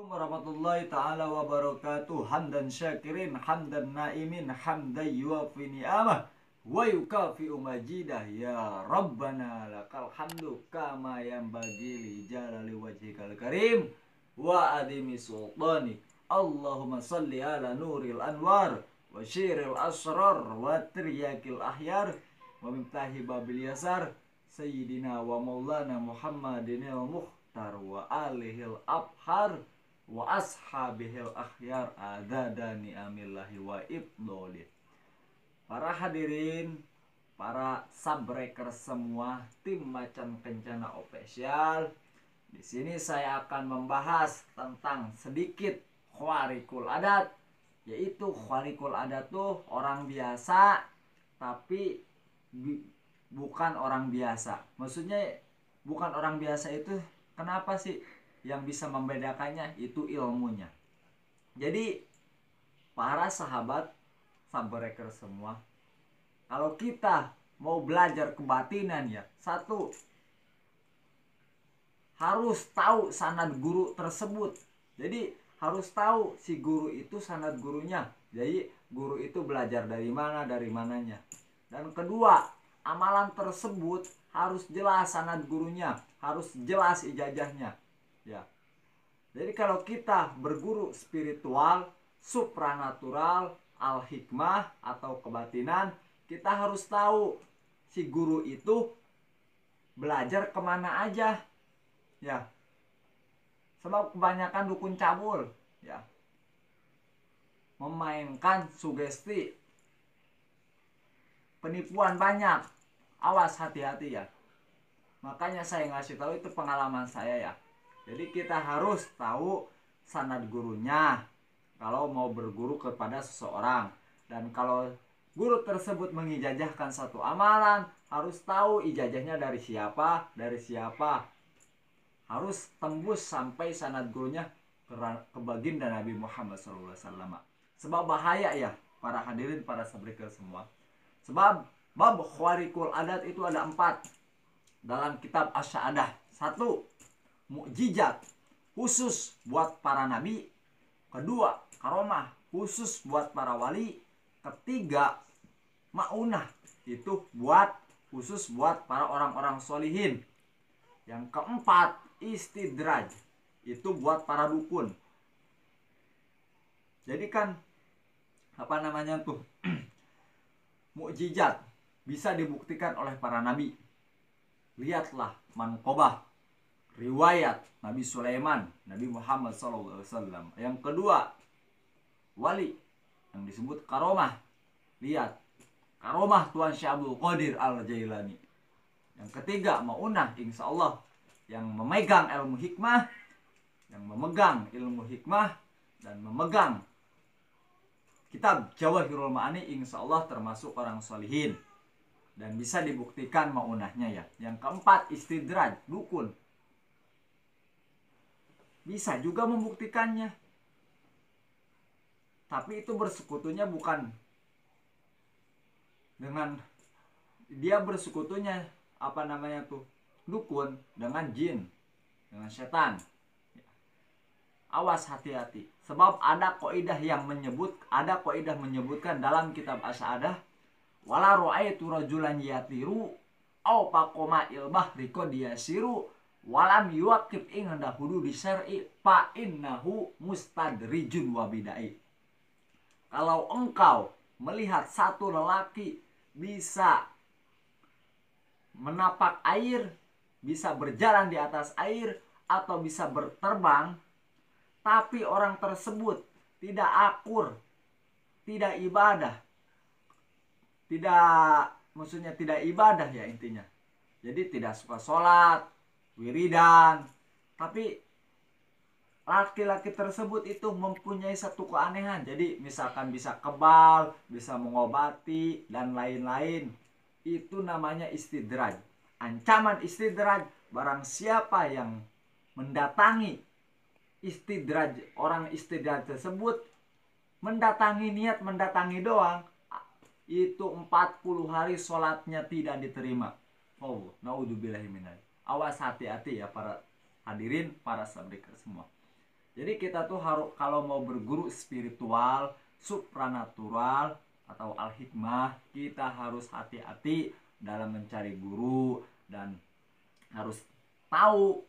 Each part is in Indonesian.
Warahmatullahi ta'ala wabarakatuh. Hamdan syakirin, hamdan na'imin, hamdan yuafi ni'amah wa yukafi'u majidah. Ya Rabbana lakal hamdu kama yanbaghi li jalali wajhikal karim wa adimi sultani. Allahumma salli ala nuril anwar wa syiril asrar wa tiryakil ahyar wa mimtahi babil yasar Sayyidina wa maulana Muhammadin al-mukhtar wa alihil abhar wa ashabihil akhyar adada ni'amillahi wa ibdolih. Para hadirin, para subbreaker semua, tim Macan Kencana Official. Di sini saya akan membahas tentang sedikit khawariqul adat, yaitu khawariqul adat tuh orang biasa tapi bukan orang biasa. Maksudnya bukan orang biasa itu kenapa sih? Yang bisa membedakannya itu ilmunya. Jadi para sahabat subbreaker semua, kalau kita mau belajar kebatinan ya, satu, harus tahu sanad guru tersebut. Jadi harus tahu si guru itu sanad gurunya. Jadi guru itu belajar dari mana, dari mananya. Dan kedua, amalan tersebut harus jelas sanad gurunya, harus jelas ijazahnya. Ya. Jadi kalau kita berguru spiritual, supranatural, al-hikmah atau kebatinan, kita harus tahu si guru itu belajar kemana aja. Ya. Sebab kebanyakan dukun cabul, ya, memainkan sugesti, penipuan banyak. Awas, hati-hati ya. Makanya saya ngasih tahu itu pengalaman saya ya. Jadi kita harus tahu sanad gurunya kalau mau berguru kepada seseorang. Dan kalau guru tersebut mengijazahkan satu amalan, harus tahu ijazahnya dari siapa, dari siapa. Harus tembus sampai sanad gurunya ke baginda Nabi Muhammad SAW. Sebab bahaya ya para hadirin, para subbreaker semua. Sebab bab khawariqul adat itu ada 4 dalam kitab Asy-Syahadah. 1, mukjizat khusus buat para nabi. 2, karomah khusus buat para wali. 3, maunah itu khusus buat para orang-orang solihin. Yang 4, istidraj itu buat para dukun. Jadi kan apa namanya tuh mukjizat bisa dibuktikan oleh para nabi. Lihatlah manqobah riwayat Nabi Sulaiman, Nabi Muhammad SAW. Yang kedua, wali yang disebut karomah. Lihat karomah Tuan Syekh Abdul Qadir Al-Jailani. Yang ketiga, maunah, insya Allah yang memegang ilmu hikmah, dan memegang kitab Jawahirul Ma'ani, insya Allah termasuk orang solihin. Dan bisa dibuktikan maunahnya ya. Yang 4, istidraj, dukun. Bisa juga membuktikannya. Tapi itu bersekutunya bukan dengan dia bersekutunya apa namanya tuh dukun dengan jin, dengan setan. Awas, hati-hati. Sebab ada kaidah menyebutkan dalam kitab Asy-Syahadah, wala ra'aitu rajulan yatiru au paqoma ilbahri qadiyasiru walam yuwaqib inda hududi syar'i fa innahu mustadrijun wa bidai. Kalau engkau melihat satu lelaki bisa menapak air, bisa berjalan di atas air, atau bisa berterbang, tapi orang tersebut tidak akur, tidak ibadah, tidak ibadah ya intinya. Jadi tidak suka sholat, wiridan, tapi laki-laki tersebut itu mempunyai satu keanehan. Jadi misalkan bisa kebal, bisa mengobati, dan lain-lain. Itu namanya istidraj. Ancaman istidraj, barang siapa yang mendatangi istidraj, orang istidraj tersebut mendatangi doang, itu 40 hari sholatnya tidak diterima. Oh, naudzubillahi minal. Awas, hati-hati ya para hadirin, para subbreaker semua. Jadi kita tuh harus kalau mau berguru spiritual, supranatural atau al-hikmah, kita harus hati-hati dalam mencari guru dan harus tahu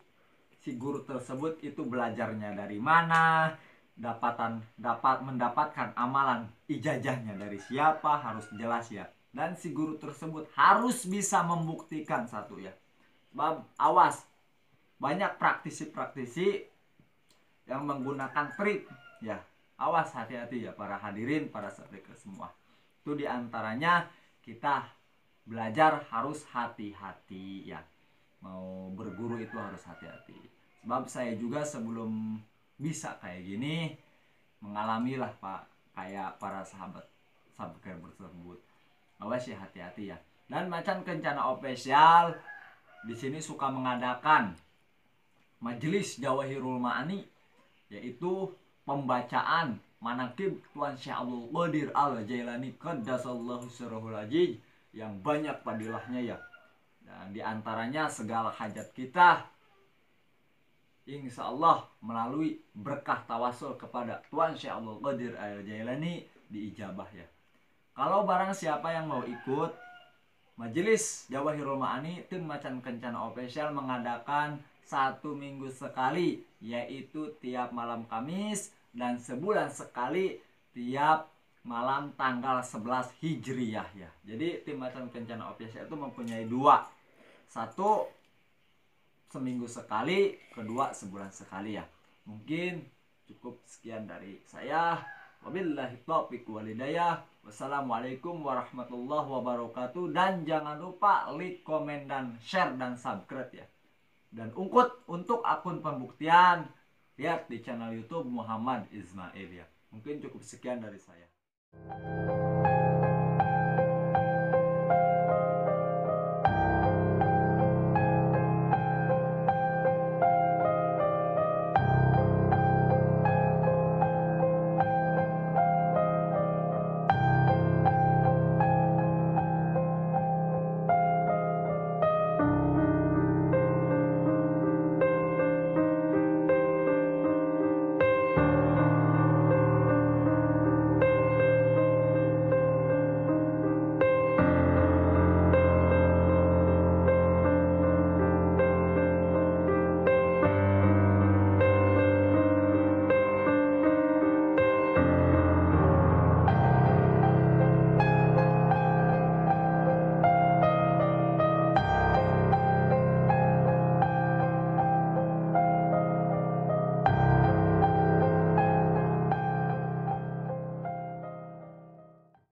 si guru tersebut itu belajarnya dari mana, dapat mendapatkan amalan ijazahnya dari siapa, harus jelas ya. Dan si guru tersebut harus bisa membuktikan satu ya. Sebab awas, banyak praktisi-praktisi yang menggunakan trik ya. Awas, hati-hati ya para hadirin, para speaker semua. Itu diantaranya kita belajar harus hati-hati ya. Mau berguru itu harus hati-hati. Sebab saya juga sebelum bisa kayak gini mengalami lah Pak kayak para sahabat tersebut. Awas ya, hati-hati ya. Dan Macan Kencana Official di sini suka mengadakan majelis Jawahirul Ma'ani, yaitu pembacaan manaqib Tuan Syekh Abdul Qadir Al-Jailani Qaddasallahu sirrahul aziz yang banyak padilahnya ya. Dan diantaranya segala hajat kita insya Allah melalui berkah tawasul kepada Tuan Syekh Abdul Qadir Al-Jailani diijabah ya. Kalau barang siapa yang mau ikut majelis Jawahirul Ma'ani, tim Macan Kencana Official mengadakan 1 minggu sekali, yaitu tiap malam Kamis dan sebulan sekali tiap malam tanggal 11 Hijriyah ya. Jadi tim Macan Kencana Official itu mempunyai dua. Satu seminggu sekali, kedua sebulan sekali ya. Mungkin cukup sekian dari saya. Wabillahi taufiq wal hidayah. Wassalamualaikum warahmatullahi wabarakatuh. Dan jangan lupa like, komen, dan share dan subscribe ya. Dan untuk akun pembuktian, lihat di channel YouTube Muhammad Ismail ya. Mungkin cukup sekian dari saya.